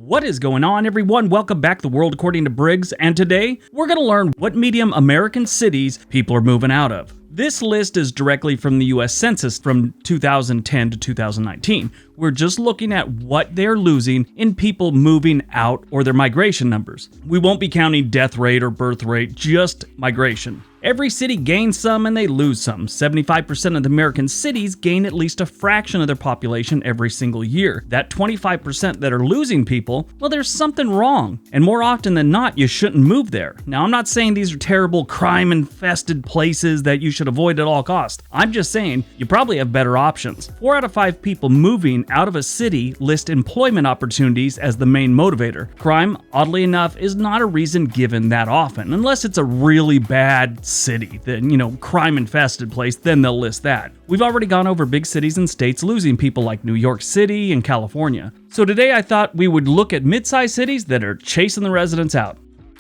What is going on, everyone? Welcome back to the World According to Briggs, and today we're going to learn what medium American cities people are moving out of. This list is directly from the US Census from 2010 to 2019. We're just looking at what they're losing in people moving out or their migration numbers. We won't be counting death rate or birth rate, just migration. Every city gains some and they lose some. 75% of the American cities gain at least a fraction of their population every single year. That 25% that are losing people, well, there's something wrong. And more often than not, you shouldn't move there. Now, I'm not saying these are terrible, crime-infested places that you should avoid at all costs. I'm just saying you probably have better options. 4 out of 5 people moving out of a city list employment opportunities as the main motivator. Crime, oddly enough, is not a reason given that often, unless it's a really bad city, then, crime-infested place, then they'll list that. We've already gone over big cities and states losing people like New York City and California. So today I thought we would look at mid-sized cities that are chasing the residents out.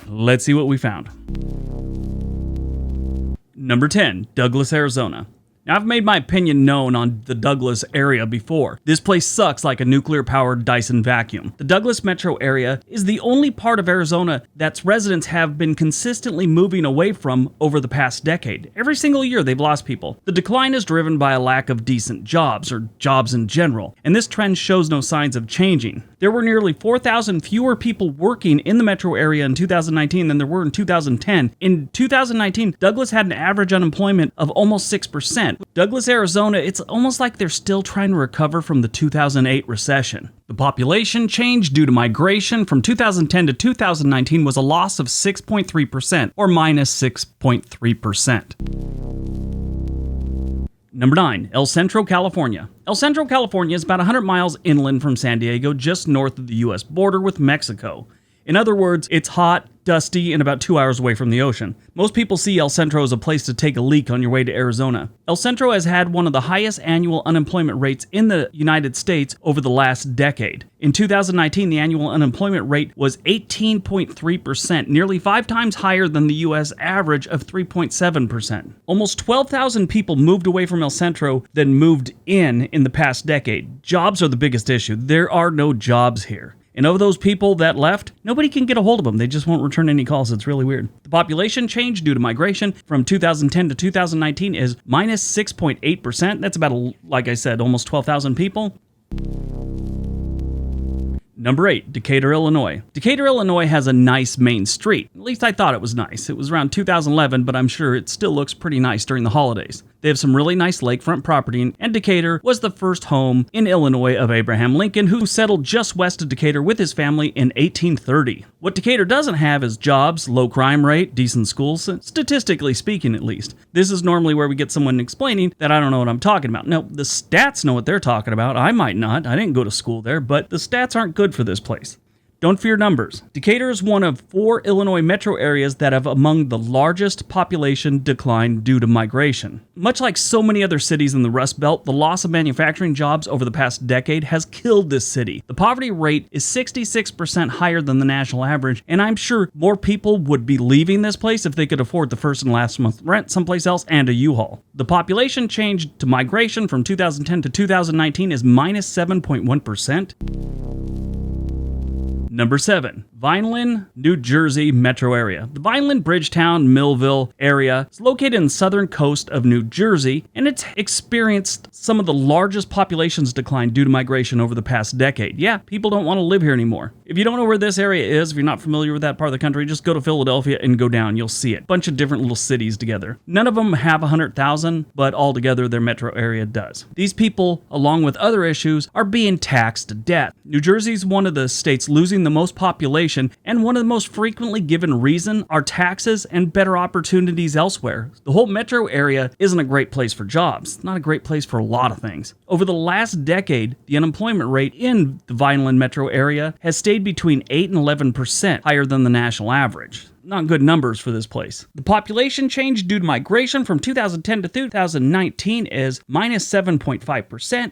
Let's see what we found. Number 10, Douglas, Arizona. Now, I've made my opinion known on the Douglas area before. This place sucks like a nuclear-powered Dyson vacuum. The Douglas metro area is the only part of Arizona that residents have been consistently moving away from over the past decade. Every single year, they've lost people. The decline is driven by a lack of decent jobs, or jobs in general, and this trend shows no signs of changing. There were nearly 4,000 fewer people working in the metro area in 2019 than there were in 2010. In 2019, Douglas had an average unemployment of almost 6%. Douglas, Arizona, it's almost like they're still trying to recover from the 2008 recession. The population change due to migration from 2010 to 2019 was a loss of 6.3%, or minus 6.3%. Number 9, El Centro, California. El Centro, California is about 100 miles inland from San Diego, just north of the US border with Mexico. In other words, it's hot, dusty, and about 2 hours away from the ocean. Most people see El Centro as a place to take a leak on your way to Arizona. El Centro has had one of the highest annual unemployment rates in the United States over the last decade. In 2019, the annual unemployment rate was 18.3%, nearly 5 times higher than the U.S. average of 3.7%. Almost 12,000 people moved away from El Centro than moved in the past decade. Jobs are the biggest issue. There are no jobs here. And of those people that left, nobody can get a hold of them. They just won't return any calls. It's really weird. The population change due to migration from 2010 to 2019 is minus 6.8%. That's about, like I said, almost 12,000 people. Number 8, Decatur, Illinois. Decatur, Illinois has a nice main street. At least I thought it was nice. It was around 2011, but I'm sure it still looks pretty nice during the holidays. They have some really nice lakefront property, and Decatur was the first home in Illinois of Abraham Lincoln, who settled just west of Decatur with his family in 1830. What Decatur doesn't have is jobs, low crime rate, decent schools, statistically speaking at least. This is normally where we get someone explaining that I don't know what I'm talking about. No, the stats know what they're talking about. I might not. I didn't go to school there, but the stats aren't good for this place. Don't fear numbers. Decatur is one of 4 Illinois metro areas that have among the largest population decline due to migration. Much like so many other cities in the Rust Belt, the loss of manufacturing jobs over the past decade has killed this city. The poverty rate is 66% higher than the national average, and I'm sure more people would be leaving this place if they could afford the first and last month's rent someplace else and a U-Haul. The population change to migration from 2010 to 2019 is minus 7.1%. Number 7, VINELAND, New Jersey metro area. The Vineland, Bridgetown, Millville area is located in the southern coast of New Jersey, and it's experienced some of the largest populations decline due to migration over the past decade. Yeah, people don't want to live here anymore. If you don't know where this area is, if you're not familiar with that part of the country, just go to Philadelphia and go down. You'll see it. Bunch of different little cities together. None of them have 100,000, but altogether their metro area does. These people, along with other issues, are being taxed to death. New Jersey's one of the states losing the most population, and one of the most frequently given reason are taxes and better opportunities elsewhere. The whole metro area isn't a great place for jobs. It's not a great place for a lot of things. Over the last decade, the unemployment rate in the Vineland metro area has stayed between 8 and 11% higher than the national average. Not good numbers for this place. The population change due to migration from 2010 to 2019 is minus 7.5%.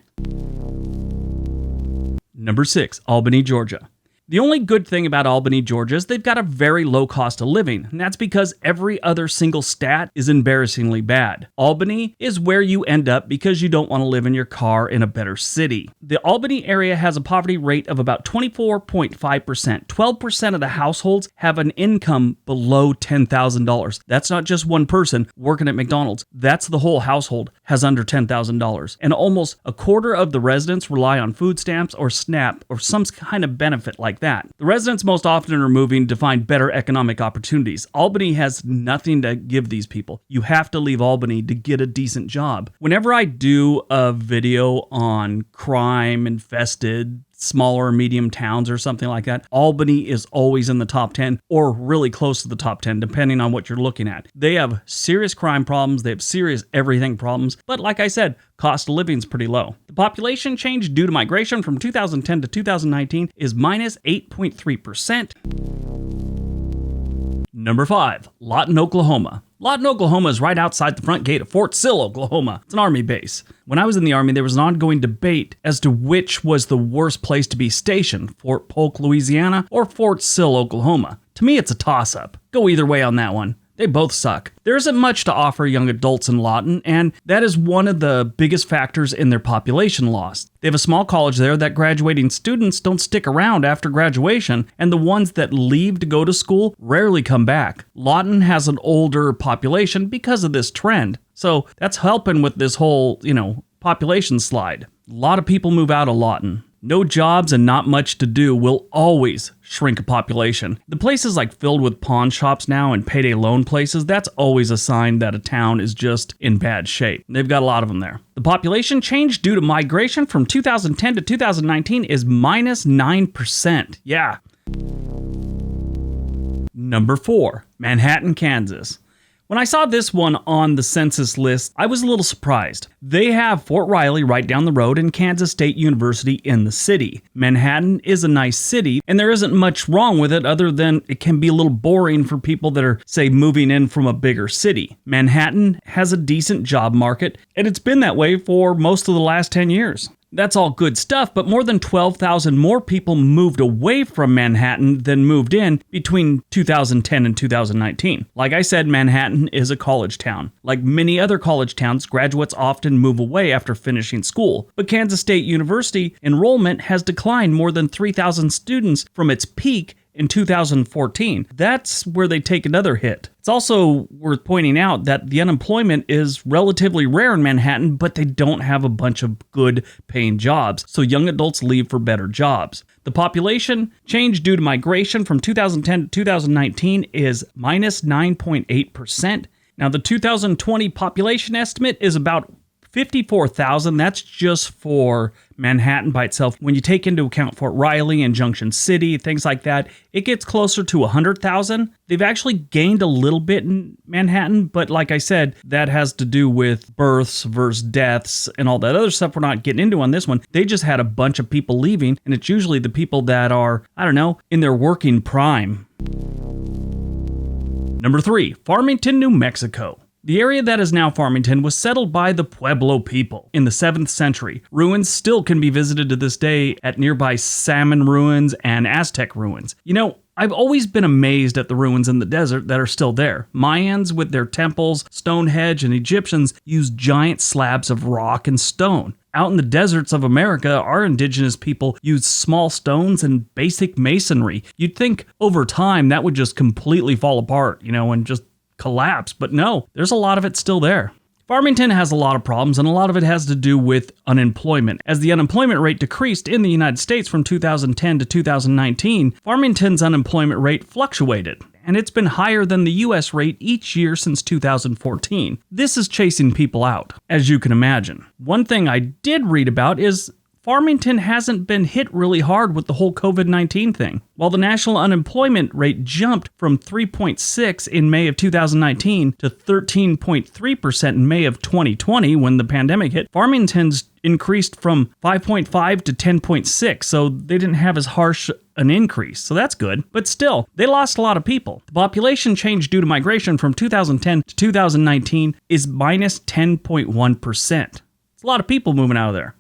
Number 6, Albany, Georgia. The only good thing about Albany, Georgia is they've got a very low cost of living, and that's because every other single stat is embarrassingly bad. Albany is where you end up because you don't want to live in your car in a better city. The Albany area has a poverty rate of about 24.5%. 12% of the households have an income below $10,000. That's not just one person working at McDonald's. That's the whole household has under $10,000. And almost a quarter of the residents rely on food stamps or SNAP or some kind of benefit like that. The residents most often are moving to find better economic opportunities. Albany has nothing to give these people. You have to leave Albany to get a decent job. Whenever I do a video on crime-infested smaller or medium towns or something like that, Albany is always in the top 10 or really close to the top 10, depending on what you're looking at. They have serious crime problems. They have serious everything problems. But like I said, cost of living is pretty low. The population change due to migration from 2010 to 2019 is minus 8.3%. Number 5, LAWTON, Oklahoma. LAWTON, Oklahoma is right outside the front gate of Fort Sill, Oklahoma. It's an Army base. When I was in the Army, there was an ongoing debate as to which was the worst place to be stationed, Fort Polk, Louisiana, or Fort Sill, Oklahoma. To me, it's a toss-up. Go either way on that one. They both suck. There isn't much to offer young adults in LAWTON, and that is one of the biggest factors in their population loss. They have a small college there that graduating students don't stick around after graduation, and the ones that leave to go to school rarely come back. LAWTON has an older population because of this trend, so that's helping with this whole, population slide. A lot of people move out of LAWTON. No jobs and not much to do will always shrink a population. The place is like filled with pawn shops now and payday loan places. That's always a sign that a town is just in bad shape. They've got a lot of them there. The population change due to migration from 2010 to 2019 is minus 9%. Yeah. Number 4, Manhattan, Kansas. When I saw this one on the census list, I was a little surprised. They have Fort Riley right down the road and Kansas State University in the city. Manhattan is a nice city, and there isn't much wrong with it other than it can be a little boring for people that are, say, moving in from a bigger city. Manhattan has a decent job market, and it's been that way for most of the last 10 years. That's all good stuff, but more than 12,000 more people moved away from Manhattan than moved in between 2010 and 2019. Like I said, Manhattan is a college town. Like many other college towns, graduates often move away after finishing school. But Kansas State University enrollment has declined more than 3,000 students from its peak in 2014. That's where they take another hit. It's also worth pointing out that the unemployment is relatively rare in Manhattan, but they don't have a bunch of good paying jobs, so young adults leave for better jobs. The population change due to migration from 2010 to 2019 is minus 9.8%. Now, the 2020 population estimate is about 54,000. That's just for Manhattan by itself. When you take into account Fort Riley and Junction City, things like that, it gets closer to 100,000. They've actually gained a little bit in Manhattan, but like I said, that has to do with births versus deaths and all that other stuff we're not getting into on this one. They just had a bunch of people leaving, and it's usually the people that are, in their working prime. Number 3, Farmington, New Mexico. The area that is now Farmington was settled by the Pueblo people in the 7th century. Ruins still can be visited to this day at nearby Salmon ruins and Aztec ruins. I've always been amazed at the ruins in the desert that are still there. Mayans with their temples, Stonehenge, and Egyptians used giant slabs of rock and stone. Out in the deserts of America, our indigenous people used small stones and basic masonry. You'd think over time that would just completely fall apart, and just collapse, but no, there's a lot of it still there. Farmington has a lot of problems, and a lot of it has to do with unemployment. As the unemployment rate decreased in the United States from 2010 to 2019, Farmington's unemployment rate fluctuated, and it's been higher than the US rate each year since 2014. This is chasing people out, as you can imagine. One thing I did read about is Farmington hasn't been hit really hard with the whole COVID-19 thing. While the national unemployment rate jumped from 3.6 in May of 2019 to 13.3% in May of 2020 when the pandemic hit, Farmington's increased from 5.5 to 10.6, so they didn't have as harsh an increase, so that's good. But still, they lost a lot of people. The population change due to migration from 2010 to 2019 is minus 10.1%. It's a lot of people moving out of there.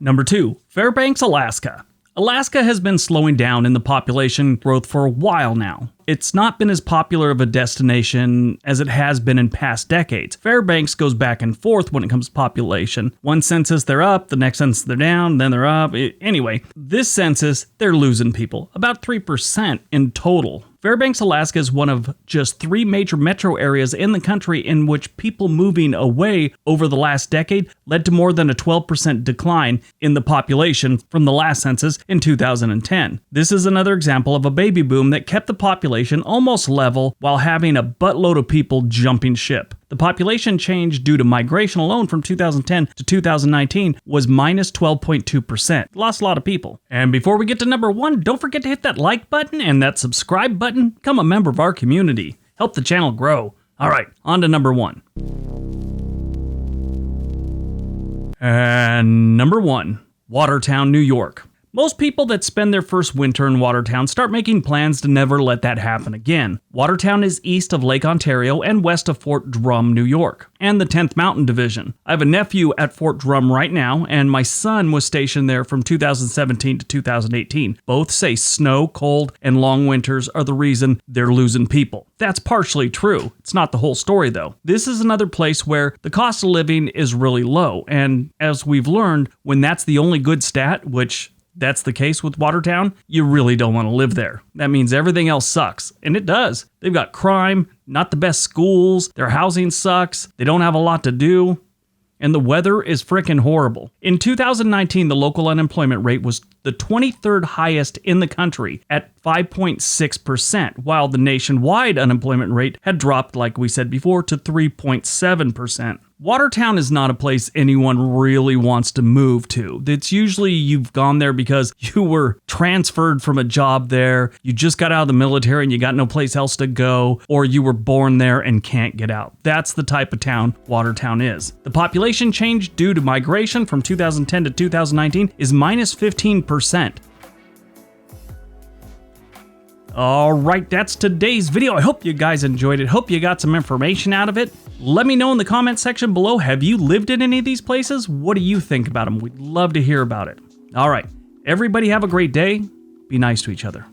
Number 2, Fairbanks, Alaska. Alaska has been slowing down in the population growth for a while now. It's not been as popular of a destination as it has been in past decades. Fairbanks goes back and forth when it comes to population. One census they're up, the next census they're down, then they're up. Anyway, this census they're losing people, about 3% in total. Fairbanks, Alaska is one of just 3 major metro areas in the country in which people moving away over the last decade led to more than a 12% decline in the population from the last census in 2010. This is another example of a baby boom that kept the population almost level while having a buttload of people jumping ship. The population change due to migration alone from 2010 to 2019 was minus 12.2%. Lost a lot of people. And before we get to number 1, don't forget to hit that like button and that subscribe button. Become a member of our community. Help the channel grow. All right, on to number 1. And number 1, Watertown, New York. Most people that spend their first winter in Watertown start making plans to never let that happen again. Watertown is east of Lake Ontario and west of Fort Drum, New York, and the 10th Mountain Division. I have a nephew at Fort Drum right now, and my son was stationed there from 2017 to 2018. Both say snow, cold, and long winters are the reason they're losing people. That's partially true. It's not the whole story, though. This is another place where the cost of living is really low, and as we've learned, when that's the only good stat, which that's the case with Watertown, you really don't want to live there. That means everything else sucks. And it does. They've got crime, not the best schools, their housing sucks, they don't have a lot to do, and the weather is freaking horrible. In 2019, the local unemployment rate was the 23rd highest in the country at 5.6%, while the nationwide unemployment rate had dropped, like we said before, to 3.7%. Watertown is not a place anyone really wants to move to. It's usually you've gone there because you were transferred from a job there, you just got out of the military and you got no place else to go, or you were born there and can't get out. That's the type of town Watertown is. The population change due to migration from 2010 to 2019 is minus 15%. All right, that's today's video. I hope you guys enjoyed it. Hope you got some information out of it. Let me know in the comment section below. Have you lived in any of these places? What do you think about them? We'd love to hear about it. All right, everybody have a great day. Be nice to each other.